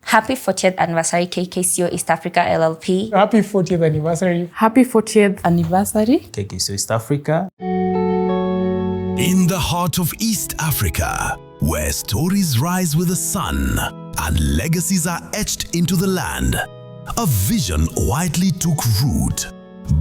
Happy 40th anniversary KKCO East Africa LLP. Happy 40th anniversary. Happy 40th anniversary. KKCO East Africa. In the heart of East Africa, where stories rise with the sun and legacies are etched into the land, a vision widely took root.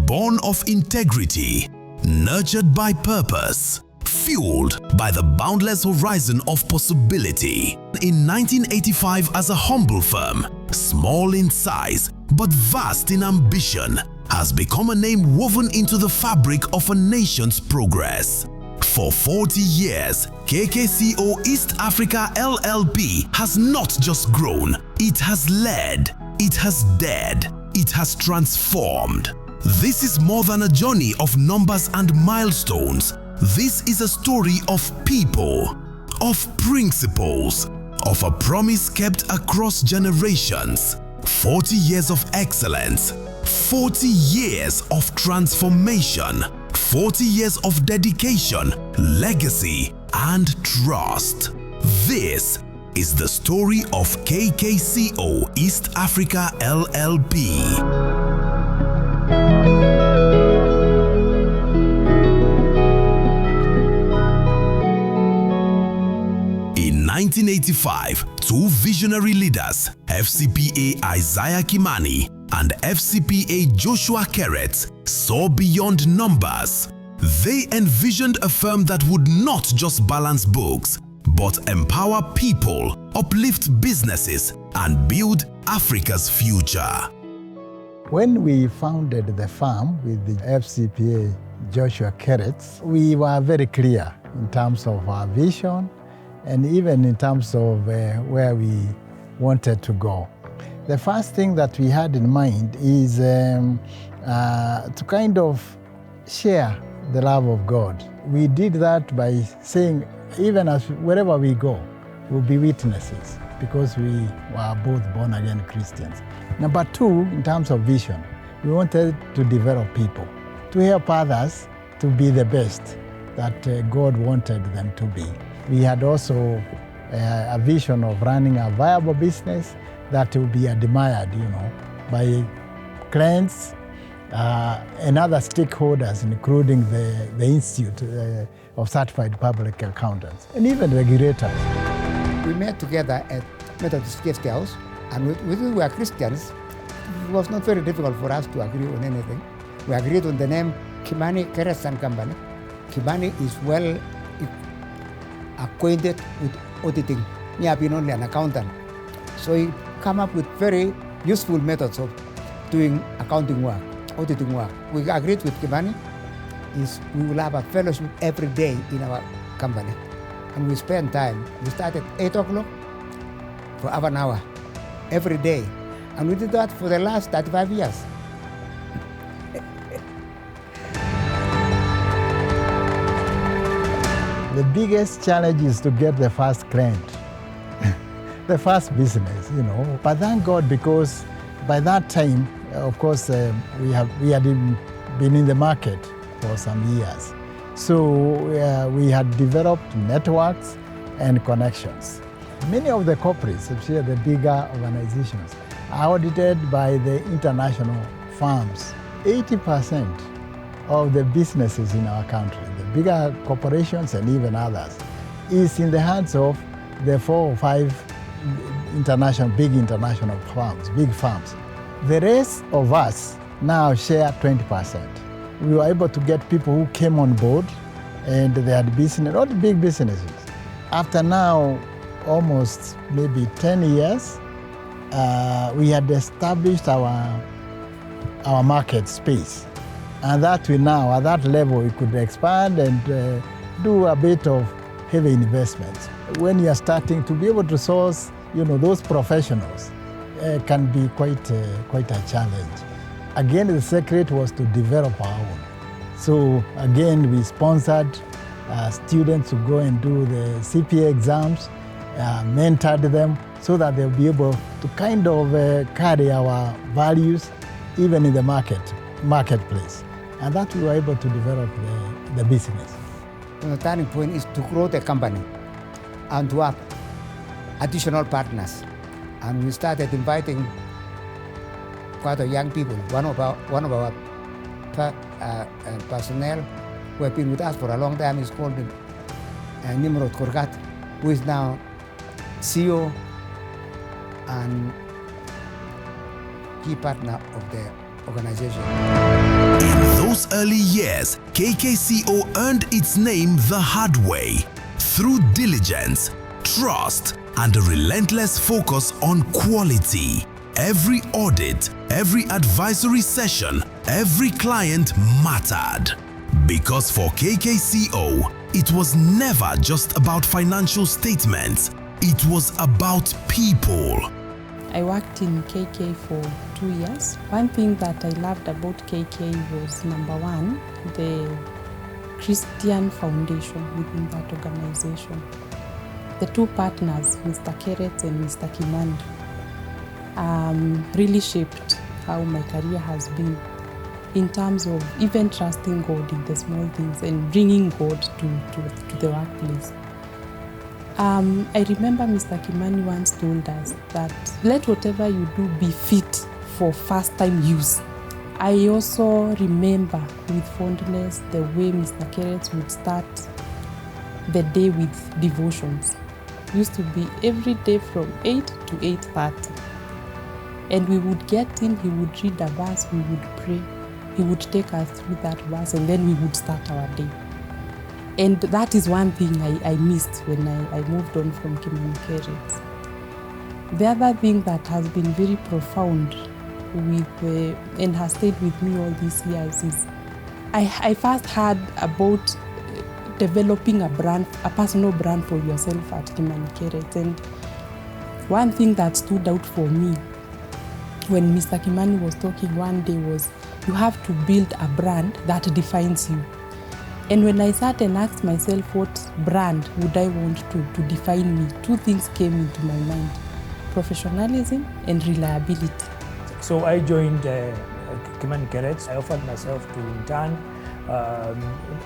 Born of integrity, nurtured by purpose, fueled by the boundless horizon of possibility. In 1985, as a humble firm, small in size but vast in ambition, has become a name woven into the fabric of a nation's progress. For 40 years, KKCO East Africa LLP has not just grown, it has led, it has dared, it has transformed. This is more than a journey of numbers and milestones. This is a story of people, of principles, of a promise kept across generations. 40 years of excellence, 40 years of transformation, 40 years of dedication, legacy, and trust. This is the story of KKCO East Africa LLP. In 1985, two visionary leaders, FCPA Isaiah Kimani and FCPA Joshua Keret, saw beyond numbers. They envisioned a firm that would not just balance books, but empower people, uplift businesses, and build Africa's future. When we founded the firm with the FCPA Joshua Keret, we were very clear in terms of our vision and even in terms of where we wanted to go. The first thing that we had in mind is to kind of share the love of God. We did that by saying, even as wherever we go, we'll be witnesses because we were both born-again Christians. Number two, in terms of vision, we wanted to develop people, to help others to be the best that God wanted them to be. We had also a vision of running a viable business that will be admired, by clients and other stakeholders, including the Institute of Certified Public Accountants and even regulators. We met together at Methodist Guest House, and we were Christians. It was not very difficult for us to agree on anything. We agreed on the name Kimani, Keret and Company. Kimani is well acquainted with auditing. He has been only an accountant. So he came up with very useful methods of doing accounting work, auditing work. We agreed with Kimani is we will have a fellowship every day in our company. And we spend time. We start at 8 o'clock for half an hour every day. And we did that for the last 35 years. The biggest challenge is to get the first client, the first business, But thank God, because by that time, of course, we had been in the market for some years. So we had developed networks and connections. Many of the corporates, especially the bigger organizations, are audited by the international firms. 80% of the businesses in our country, the bigger corporations and even others, is in the hands of the 4 or 5 big international firms, big firms. The rest of us now share 20%. We were able to get people who came on board and they had business, not big businesses. After now, almost maybe 10 years, we had established our market space. And that we now, at that level, we could expand and do a bit of heavy investments. When you are starting to be able to source, those professionals can be quite a challenge. Again, the secret was to develop our own. So again, we sponsored students to go and do the CPA exams, mentored them so that they'll be able to kind of carry our values even in the marketplace. And that we were able to develop the business. The turning point is to grow the company and to have additional partners. And we started inviting quite a young people. One of our personnel who have been with us for a long time is called Nimrod Korgat, who is now CEO and key partner of the organization. In those early years, KKCO earned its name the hard way through diligence, trust, and a relentless focus on quality. Every audit, every advisory session, every client mattered. Because for KKCO, it was never just about financial statements, it was about people. I worked in KK for 2 years. One thing that I loved about KK was, number one, the Christian foundation within that organization. The two partners, Mr. Keret and Mr. Kimani, really shaped how my career has been in terms of even trusting God in the small things and bringing God to the workplace. I remember Mr. Kimani once told us that let whatever you do be fit for first-time use. I also remember with fondness the way Mr. Keret would start the day with devotions. It used to be every day from 8 to 8:30. And we would get in, he would read a verse, we would pray. He would take us through that verse and then we would start our day. And that is one thing I missed when I moved on from Kimani Keret. The other thing that has been very profound and has stayed with me all these years is I first heard about developing a personal brand for yourself at Kimani Keret. And one thing that stood out for me when Mr. Kimani was talking one day was, you have to build a brand that defines you. And when I sat and asked myself what brand would I want to define me, two things came into my mind: professionalism and reliability. So I joined Kimani Keret. I offered myself to intern,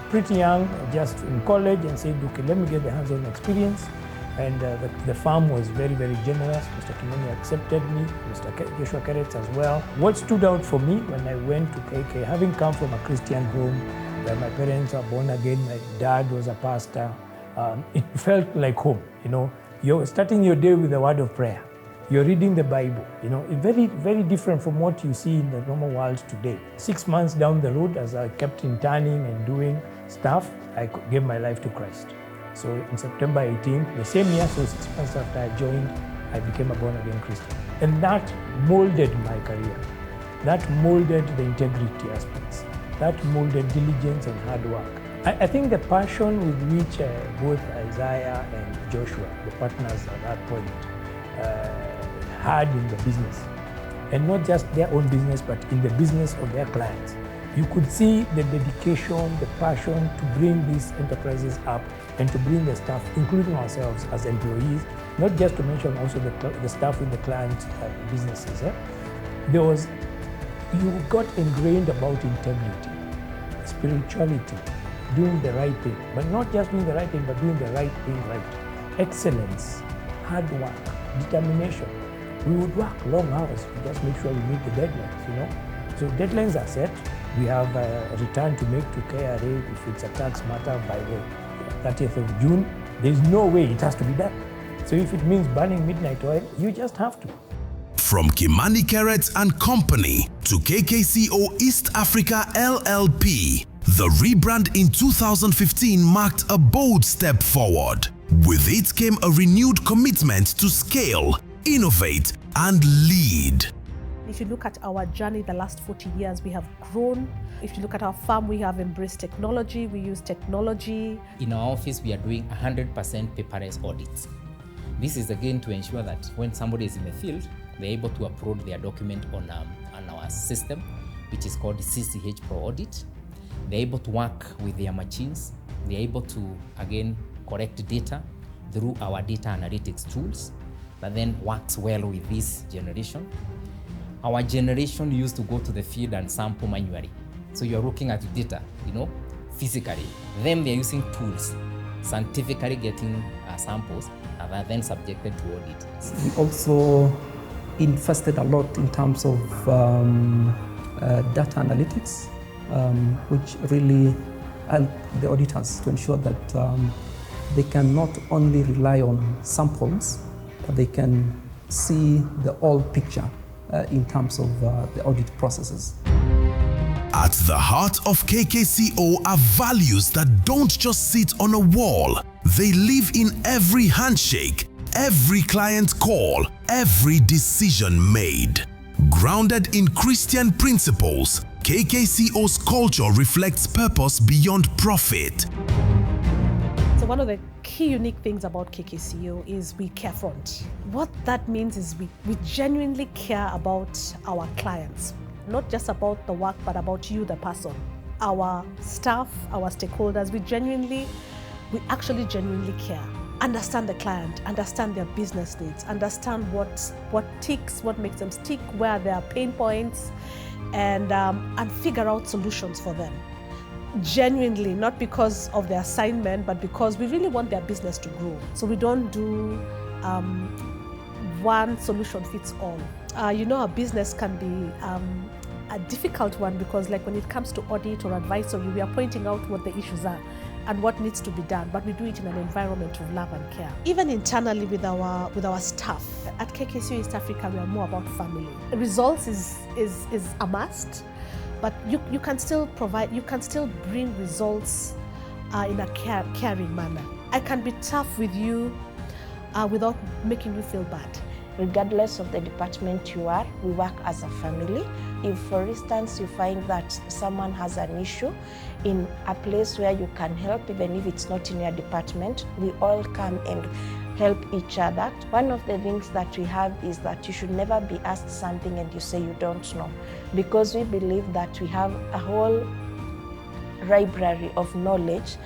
pretty young, just in college, and said, okay, let me get the hands-on experience. And the firm was very, very generous. Mr. Kimani accepted me, Mr. Joshua Keret as well. What stood out for me when I went to KK, having come from a Christian home, where my parents are born again, my dad was a pastor, it felt like home. You're starting your day with a word of prayer. You're reading the Bible. It's very, very different from what you see in the normal world today. 6 months down the road, as I kept interning and doing stuff, I gave my life to Christ. So in September 18th, the same year, so 6 months after I joined, I became a born-again Christian. And that molded my career. That molded the integrity aspects. That molded diligence and hard work. I think the passion with which both Isaiah and Joshua, the partners at that point, had in the business, and not just their own business, but in the business of their clients. You could see the dedication, the passion to bring these enterprises up and to bring the staff, including ourselves as employees, not just to mention also the staff in the client businesses. You got ingrained about integrity, spirituality, doing the right thing, but not just doing the right thing, but doing the right thing right. Excellence, hard work, determination. We would work long hours to just make sure we meet the deadlines, So deadlines are set. We have a return to make to KRA if it's a tax matter by the 30th of June. There's no way it has to be done. So if it means burning midnight oil, you just have to. From Kimani Keret and Company to KKCO East Africa LLP, the rebrand in 2015 marked a bold step forward. With it came a renewed commitment to scale, innovate, and lead. If you look at our journey the last 40 years, we have grown. If you look at our firm, we have embraced technology, we use technology. In our office, we are doing 100% paperless audits. This is again to ensure that when somebody is in the field, they're able to upload their document on our system, which is called CCH Pro Audit. They're able to work with their machines. They're able to, again, correct data through our data analytics tools that then works well with this generation. Our generation used to go to the field and sample manually. So you're looking at data, physically. Then they're using tools, scientifically getting samples, are then subjected to audit. We also invested a lot in terms of data analytics, which really help the auditors to ensure that they can not only rely on samples, but they can see the whole picture in terms of the audit processes. At the heart of KKCO are values that don't just sit on a wall. They live in every handshake, every client call, every decision made. Grounded in Christian principles, KKCO's culture reflects purpose beyond profit. So one of the key unique things about KKCO is we care front. What that means is we genuinely care about our clients, not just about the work, but about you, the person, our staff, our stakeholders. We actually genuinely care. Understand the client, understand their business needs, understand what ticks, what makes them stick, where there are pain points, and figure out solutions for them. Genuinely, not because of their assignment, but because we really want their business to grow. So we don't do one solution fits all. A business can be a difficult one because, like, when it comes to audit or advisory, we are pointing out what the issues are and what needs to be done, but we do it in an environment of love and care. Even internally with our staff at KKCO East Africa, we are more about family. Results is a must, but you can still provide, you can still bring results in a caring manner. I can be tough with you without making you feel bad. Regardless of the department you are, we work as a family. If, for instance, you find that someone has an issue in a place where you can help, even if it's not in your department, we all come and help each other. One of the things that we have is that you should never be asked something and you say you don't know, because we believe that we have a whole library of knowledge,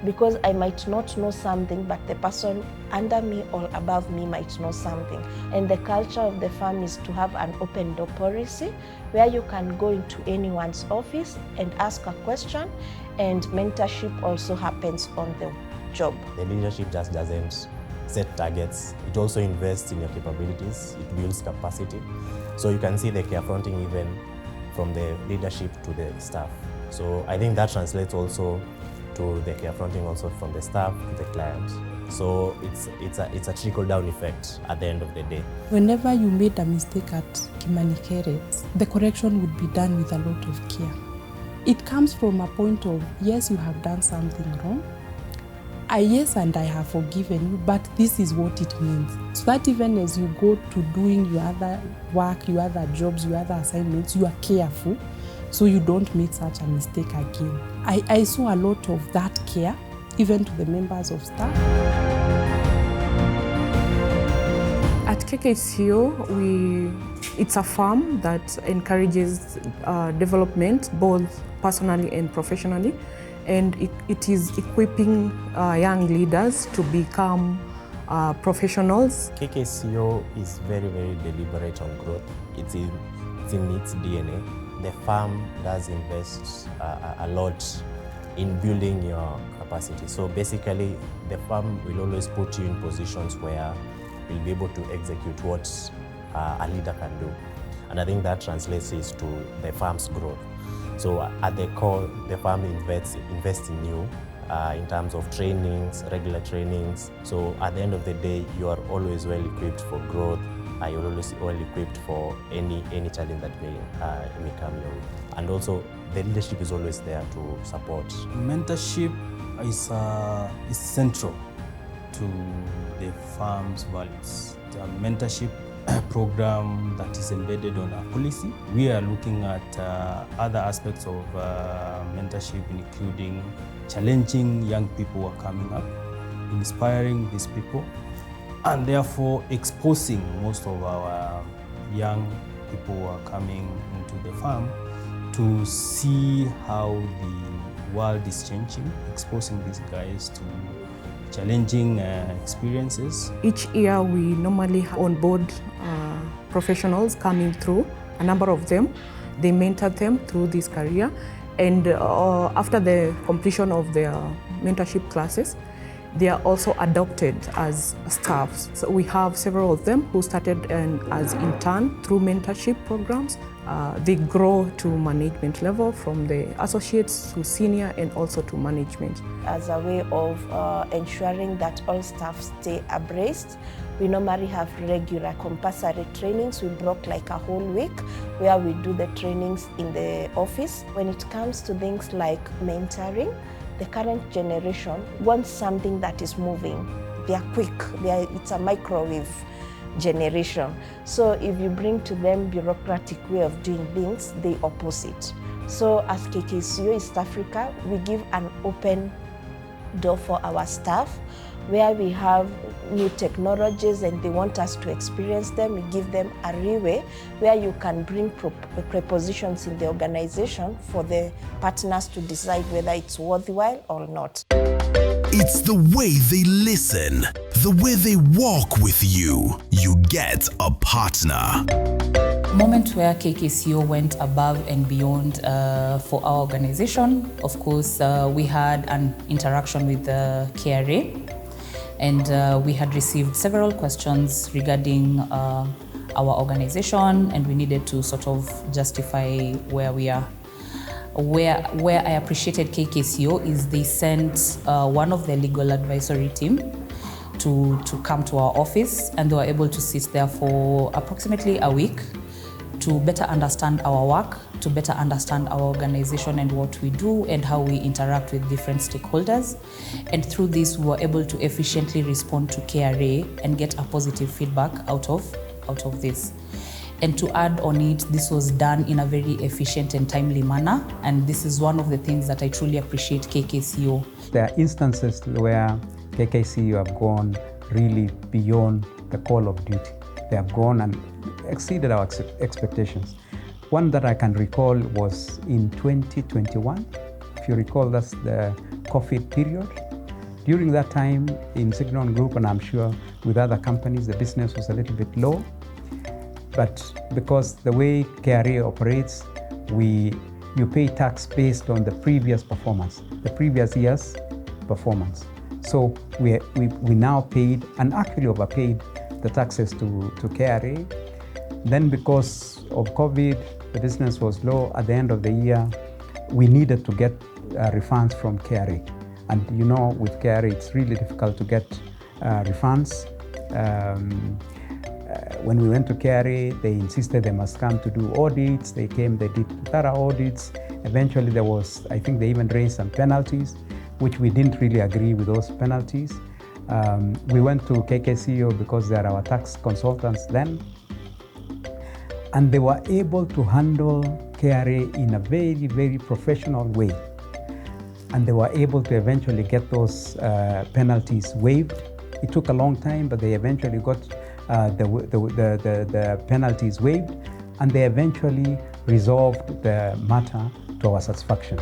because I might not know something, but the person under me or above me might know something. And the culture of the firm is to have an open door policy where you can go into anyone's office and ask a question, and mentorship also happens on the job. The leadership just doesn't set targets, it also invests in your capabilities, it builds capacity. So you can see the care fronting even from the leadership to the staff. So I think that translates also to the care fronting also from the staff to the client. So it's a trickle-down effect at the end of the day. Whenever you made a mistake at Kimani Keret, the correction would be done with a lot of care. It comes from a point of, yes, you have done something wrong. Yes, and I have forgiven you, but this is what it means. So that even as you go to doing your other work, your other jobs, your other assignments, you are careful so you don't make such a mistake again. I saw a lot of that care, even to the members of staff. At KKCO, it's a firm that encourages development both personally and professionally, and it is equipping young leaders to become professionals. KKCO is very, very deliberate on growth. It's in its DNA. The firm does invest a lot in building your capacity. So basically, the firm will always put you in positions where you'll be able to execute what a leader can do. And I think that translates to the firm's growth. So at the core, the firm invests in you in terms of trainings, regular trainings. So at the end of the day, you are always well equipped for growth. You're always well equipped for any challenge that may come your way. And also, the leadership is always there to support. Mentorship is central to the firm's values. The mentorship program that is embedded on our policy. We are looking at other aspects of mentorship, including challenging young people who are coming up, inspiring these people, and therefore exposing most of our young people who are coming into the firm to see how the world is changing, exposing these guys to challenging experiences. Each year we normally onboard professionals coming through, a number of them. They mentor them through this career, and after the completion of their mentorship classes, they are also adopted as staffs. So we have several of them who started as intern through mentorship programs. They grow to management level from the associates to senior and also to management. As a way of ensuring that all staff stay abreast, we normally have regular compulsory trainings. We block like a whole week where we do the trainings in the office. When it comes to things like mentoring, the current generation wants something that is moving. They are quick, it's a microwave generation. So if you bring to them bureaucratic way of doing things, they oppose it. So as KKCO East Africa, we give an open door for our staff where we have new technologies and they want us to experience them. We give them a leeway where you can bring prepositions in the organization for the partners to decide whether it's worthwhile or not. It's the way they listen, the way they walk with you. You get a partner. Moment where KKCO went above and beyond for our organization. Of course, we had an interaction with the KRA, and we had received several questions regarding our organization, and we needed to sort of justify where we are. Where I appreciated KKCO is they sent one of the legal advisory team to come to our office, and they were able to sit there for approximately a week to better understand our work, to better understand our organization and what we do and how we interact with different stakeholders. And through this, we were able to efficiently respond to KRA and get a positive feedback out of this. And to add on it, this was done in a very efficient and timely manner. And this is one of the things that I truly appreciate KKCO. There are instances where KKCO have gone really beyond the call of duty. They have gone and exceeded our expectations. One that I can recall was in 2021. If you recall, that's the COVID period. During that time in Signon Group, and I'm sure with other companies, the business was a little bit low. But because the way KRA operates, you pay tax based on the previous performance, the previous year's performance. So we now paid, and actually overpaid, the taxes to KRA. Then because of COVID, the business was low. At the end of the year, we needed to get refunds from KRA. And you know, with KRA, it's really difficult to get refunds. When we went to KRA, they insisted they must come to do audits. They came, they did thorough audits. Eventually there was, I think they even raised some penalties, which we didn't really agree with those penalties. We went to KKCO because they are our tax consultants then. And they were able to handle KRA in a very, very professional way. And they were able to eventually get those penalties waived. It took a long time, but they eventually got the penalties waived, and they eventually resolved the matter to our satisfaction.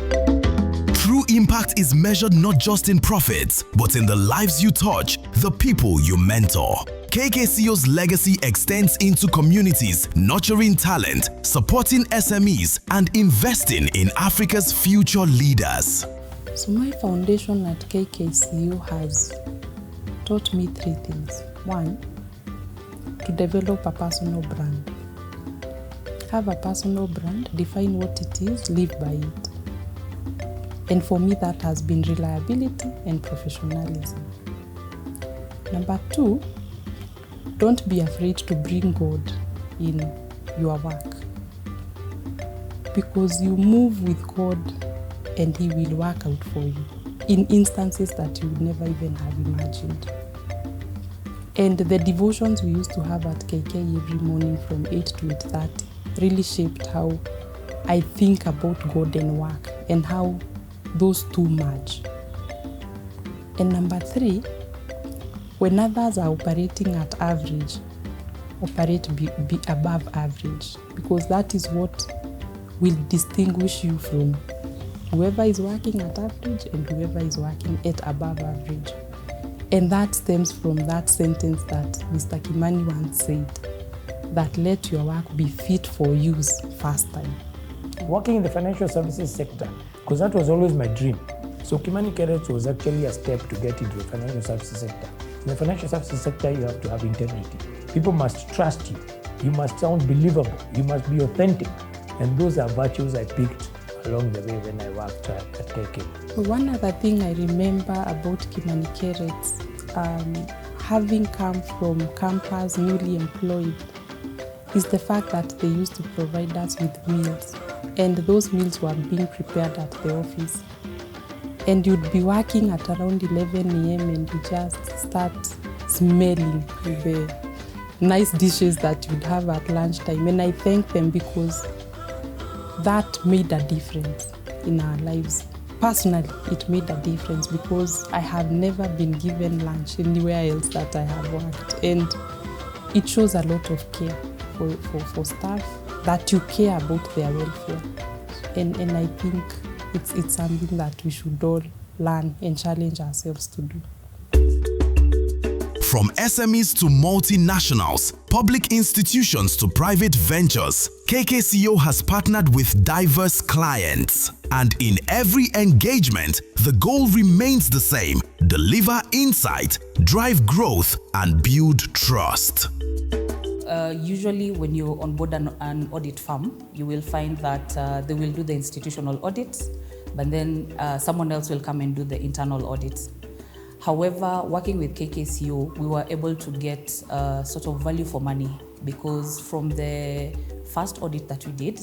True impact is measured not just in profits, but in the lives you touch, the people you mentor. KKCO's legacy extends into communities, nurturing talent, supporting SMEs, and investing in Africa's future leaders. So my foundation at KKCO has taught me 3 things. 1, to develop a personal brand. Have a personal brand, define what it is, live by it. And for me, that has been reliability and professionalism. Number 2, don't be afraid to bring God in your work. Because you move with God and He will work out for you in instances that you would never even have imagined. And the devotions we used to have at KK every morning from 8 to 8:30 really shaped how I think about God and work and how those two merge. And number 3, when others are operating at average, operate be above average, because that is what will distinguish you from whoever is working at average and whoever is working at above average. And that stems from that sentence that Mr. Kimani once said, that let your work be fit for use first time. Working in the financial services sector, because that was always my dream. So Kimani Keret was actually a step to get into the financial services sector. In the financial services sector, you have to have integrity. People must trust you. You must sound believable. You must be authentic. And those are virtues I picked along the way when I worked at KK. One other thing I remember about Kimani Keret, having come from campus newly employed, is the fact that they used to provide us with meals. And those meals were being prepared at the office. And you'd be working at around 11 a.m. and you just start smelling the nice dishes that you'd have at lunchtime. And I thank them because that made a difference in our lives. Personally, it made a difference because I have never been given lunch anywhere else that I have worked. And it shows a lot of care for staff, that you care about their welfare. And I think it's something that we should all learn and challenge ourselves to do. From SMEs to multinationals, public institutions to private ventures, KKCO has partnered with diverse clients. And in every engagement, the goal remains the same: deliver insight, drive growth, and build trust. Usually when you onboard an audit firm, you will find that they will do the institutional audits, but then someone else will come and do the internal audits. However, working with KKCO, we were able to get sort of value for money, because from the first audit that we did,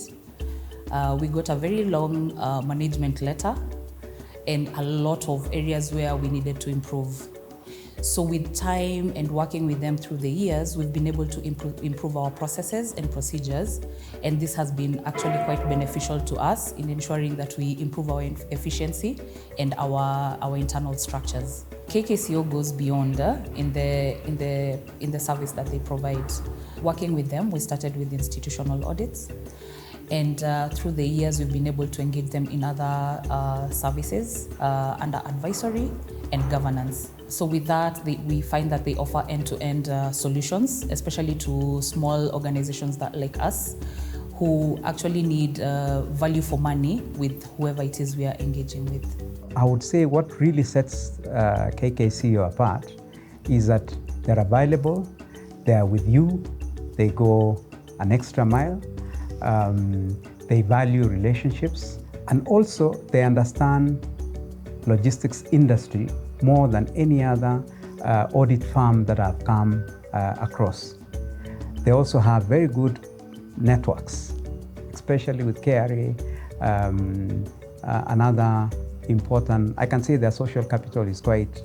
we got a very long management letter and a lot of areas where we needed to improve. So with time and working with them through the years, we've been able to improve our processes and procedures, and this has been actually quite beneficial to us in ensuring that we improve our efficiency and our internal structures. KKCO goes beyond in the service that they provide. Working with them, we started with institutional audits, and through the years we've been able to engage them in other services under advisory and governance. So with that, we find that they offer end-to-end solutions, especially to small organizations that like us, who actually need value for money with whoever it is we are engaging with. I would say what really sets KKCO apart is that they're available, they're with you, they go an extra mile, they value relationships, and also they understand logistics industry more than any other audit firm that I've come across. They also have very good networks, especially with KRA. Another important, I can say their social capital is quite,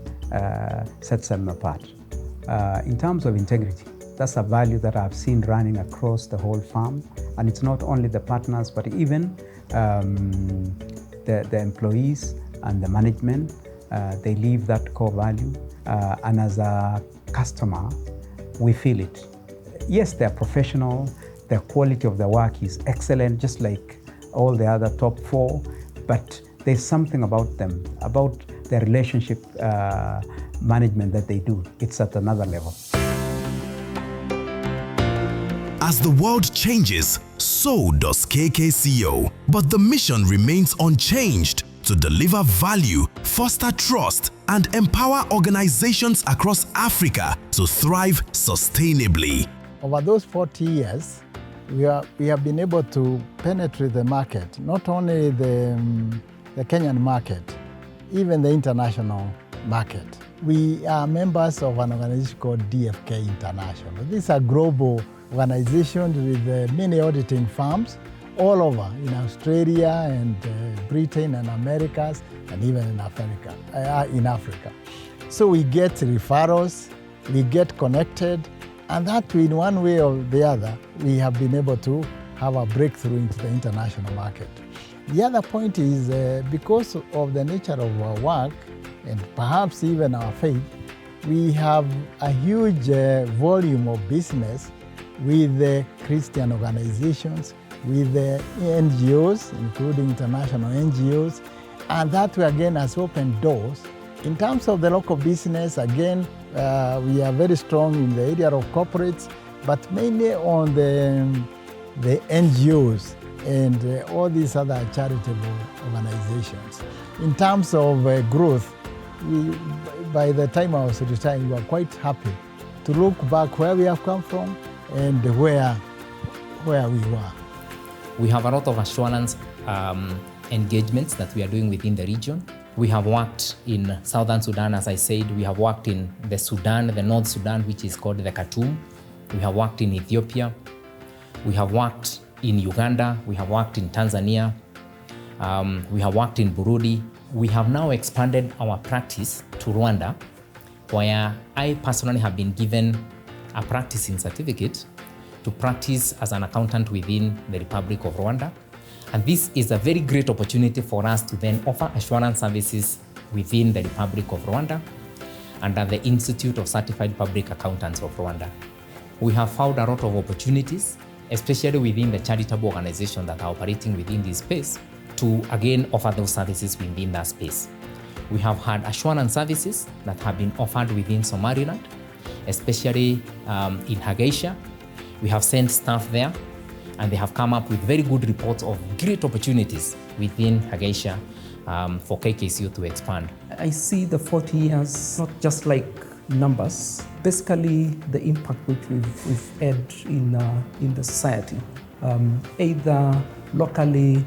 sets them apart. In terms of integrity, that's a value that I've seen running across the whole firm. And it's not only the partners, but even the employees and the management. They live that core value, and as a customer, we feel it. Yes, they're professional, the quality of the work is excellent, just like all the other top four, but there's something about them, about the relationship management that they do. It's at another level. As the world changes, so does KKCO, but the mission remains unchanged: to deliver value, foster trust, and empower organizations across Africa to thrive sustainably. Over those 40 years, we have been able to penetrate the market, not only the Kenyan market, even the international market. We are members of an organization called DFK International. This is a global organization with many auditing firms all over, in Australia and Britain and Americas, and even in Africa. So we get referrals, we get connected, and that in one way or the other, we have been able to have a breakthrough into the international market. The other point is because of the nature of our work, and perhaps even our faith, we have a huge volume of business with the Christian organizations, with the NGOs, including international NGOs, and that again has opened doors. In terms of the local business, again, we are very strong in the area of corporates, but mainly on the NGOs and all these other charitable organizations. In terms of growth, by the time I was retiring, we were quite happy to look back where we have come from and where we were. We have a lot of assurance engagements that we are doing within the region. We have worked in Southern Sudan, as I said. We have worked in the Sudan, the North Sudan, which is called the Khartoum. We have worked in Ethiopia. We have worked in Uganda. We have worked in Tanzania. We have worked in Burundi. We have now expanded our practice to Rwanda, where I personally have been given a practicing certificate to practice as an accountant within the Republic of Rwanda. And this is a very great opportunity for us to then offer assurance services within the Republic of Rwanda under the Institute of Certified Public Accountants of Rwanda. We have found a lot of opportunities, especially within the charitable organizations that are operating within this space, to again offer those services within that space. We have had assurance services that have been offered within Somaliland, especially in Hageisha. We have sent staff there, and they have come up with very good reports of great opportunities within Hageisha for KKCO to expand. I see the 40 years not just like numbers, basically the impact which we've had in the society, either locally,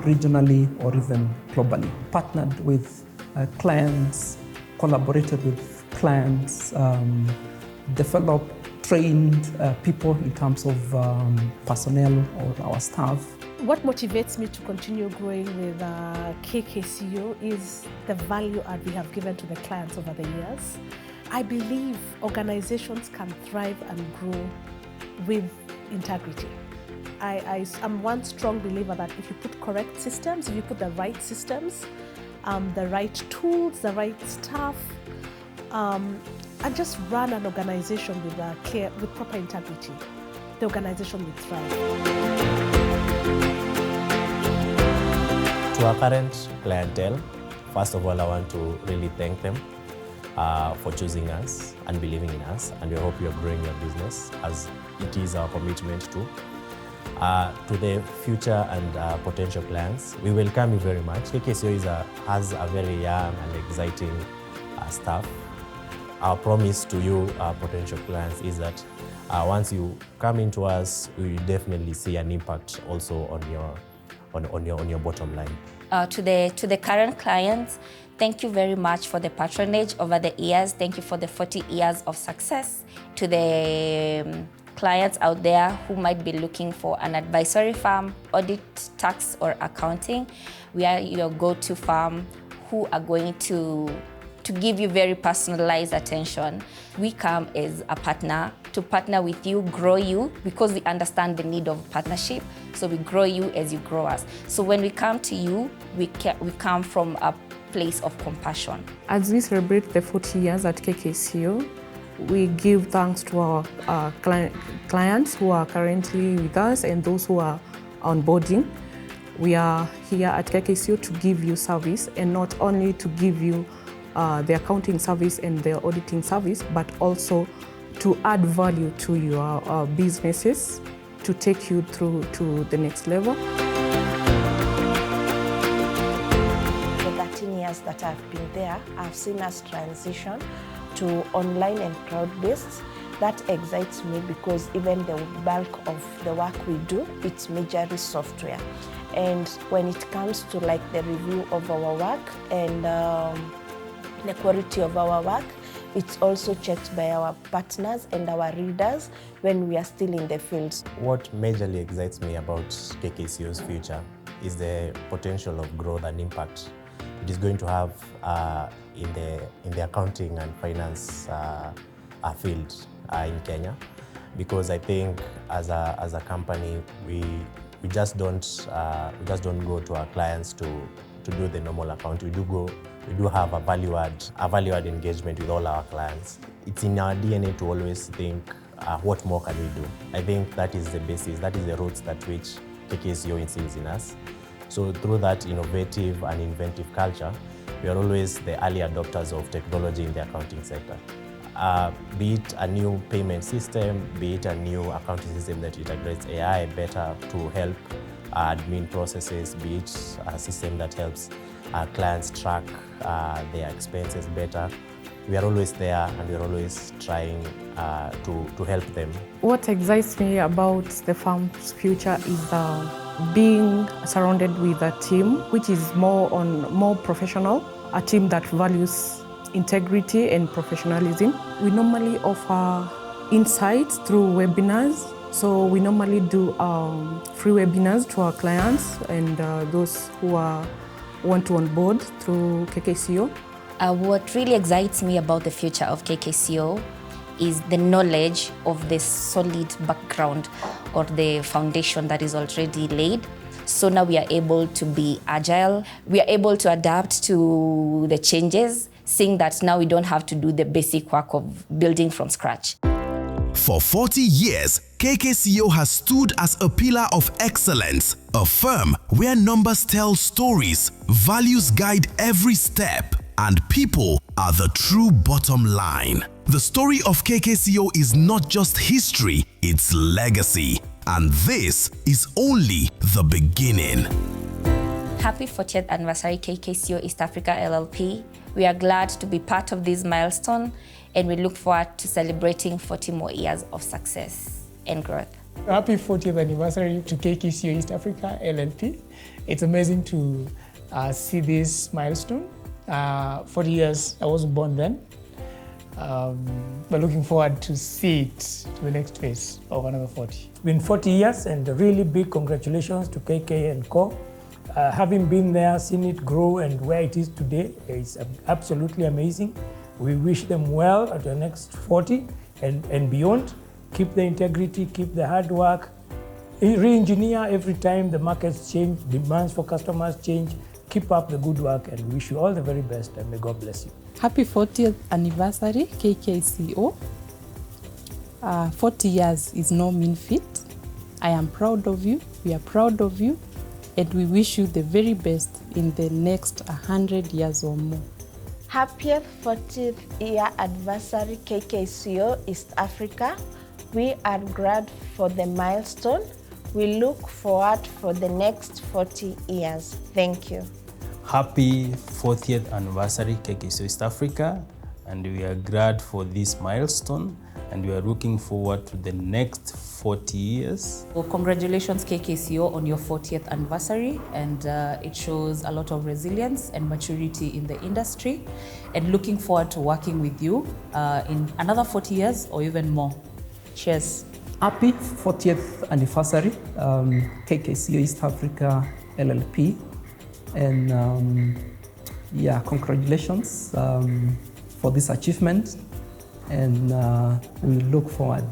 regionally, or even globally. Partnered with clients, collaborated with clients, developed, trained people in terms of personnel or our staff. What motivates me to continue growing with KKCO is the value add we have given to the clients over the years. I believe organizations can thrive and grow with integrity. I'm one strong believer that if you put correct systems, if you put the right systems, the right tools, the right staff, and just run an organization with proper integrity, the organization will thrive. To our current clientele, first of all, I want to really thank them for choosing us and believing in us, and we hope you are growing your business as it is our commitment to. To the future and potential clients, we welcome you very much. KKCO has a very young and exciting staff. Our promise to you, our potential clients, is that once you come into us, we will definitely see an impact also on your bottom line. To the current clients, thank you very much for the patronage over the years. Thank you for the 40 years of success. To the clients out there who might be looking for an advisory firm, audit, tax, or accounting, we are your go-to firm who are going to give you very personalized attention. We come as a partner to partner with you, grow you, because we understand the need of partnership. So we grow you as you grow us. So when we come to you, we come from a place of compassion. As we celebrate the 40 years at KKCO, we give thanks to our clients who are currently with us and those who are onboarding. We are here at KKCO to give you service, and not only to give you the accounting service and the auditing service, but also to add value to your businesses, to take you through to the next level. The 13 years that I've been there, I've seen us transition to online and cloud-based. That excites me because even the bulk of the work we do, it's majorly software. And when it comes to like the review of our work and the quality of our work, it's also checked by our partners and our readers when we are still in the fields. What majorly excites me about KKCO's future is the potential of growth and impact it is going to have in the accounting and finance field in Kenya, because I think as a company we just don't go to our clients to do the normal account. We do have a value add engagement with all our clients. It's in our DNA to always think, what more can we do? I think that is the basis, that is the roots that which KKCO instills in us. So through that innovative and inventive culture, we are always the early adopters of technology in the accounting sector. be it a new payment system, be it a new accounting system that integrates AI better to help admin processes, be it a system that helps clients track their expenses better. We are always there and we are always trying to help them. What excites me about the firm's future is being surrounded with a team which is more professional, a team that values integrity and professionalism. We normally offer insights through webinars. So we normally do free webinars to our clients and those who want to onboard through KKCO. What really excites me about the future of KKCO is the knowledge of the solid background or the foundation that is already laid. So now we are able to be agile. We are able to adapt to the changes, seeing that now we don't have to do the basic work of building from scratch. For 40 years, KKCO has stood as a pillar of excellence, a firm where numbers tell stories, values guide every step, and people are the true bottom line. The story of KKCO is not just history, it's legacy. And this is only the beginning. Happy 40th anniversary KKCO East Africa LLP. We are glad to be part of this milestone and we look forward to celebrating 40 more years of success and growth. Happy 40th anniversary to KKCO East Africa LLP. It's amazing to see this milestone. 40 years, I wasn't born then. But looking forward to see it to the next phase of another 40. It's been 40 years and a really big congratulations to KK&Co. Having been there, seen it grow and where it is today, it's absolutely amazing. We wish them well at the next 40 and beyond. Keep the integrity, keep the hard work. Re-engineer every time the markets change, demands for customers change. Keep up the good work and we wish you all the very best and may God bless you. Happy 40th anniversary, KKCO. 40 years is no mean feat. I am proud of you, we are proud of you, and we wish you the very best in the next 100 years or more. Happiest 40th year anniversary KKCO East Africa. We are glad for the milestone. We look forward for the next 40 years. Thank you. Happy 40th anniversary KKCO East Africa, and we are glad for this milestone and we are looking forward to the next 40 years. Well, congratulations KKCO on your 40th anniversary, and it shows a lot of resilience and maturity in the industry, and looking forward to working with you in another 40 years or even more. Cheers. Happy 40th anniversary, KKCO East Africa LLP. And yeah, congratulations for this achievement. And we look forward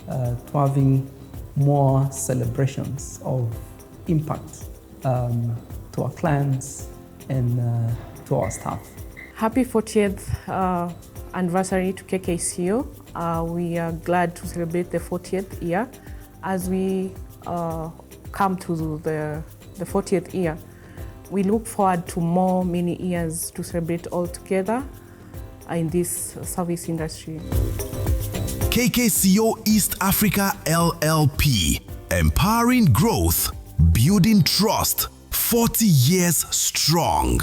to having more celebrations of impact to our clients and to our staff. Happy 40th anniversary to KKCO. We are glad to celebrate the 40th year. As we come to the 40th year, we look forward to many years to celebrate all together in this service industry. KKCO East Africa LLP, empowering growth, building trust, 40 years strong.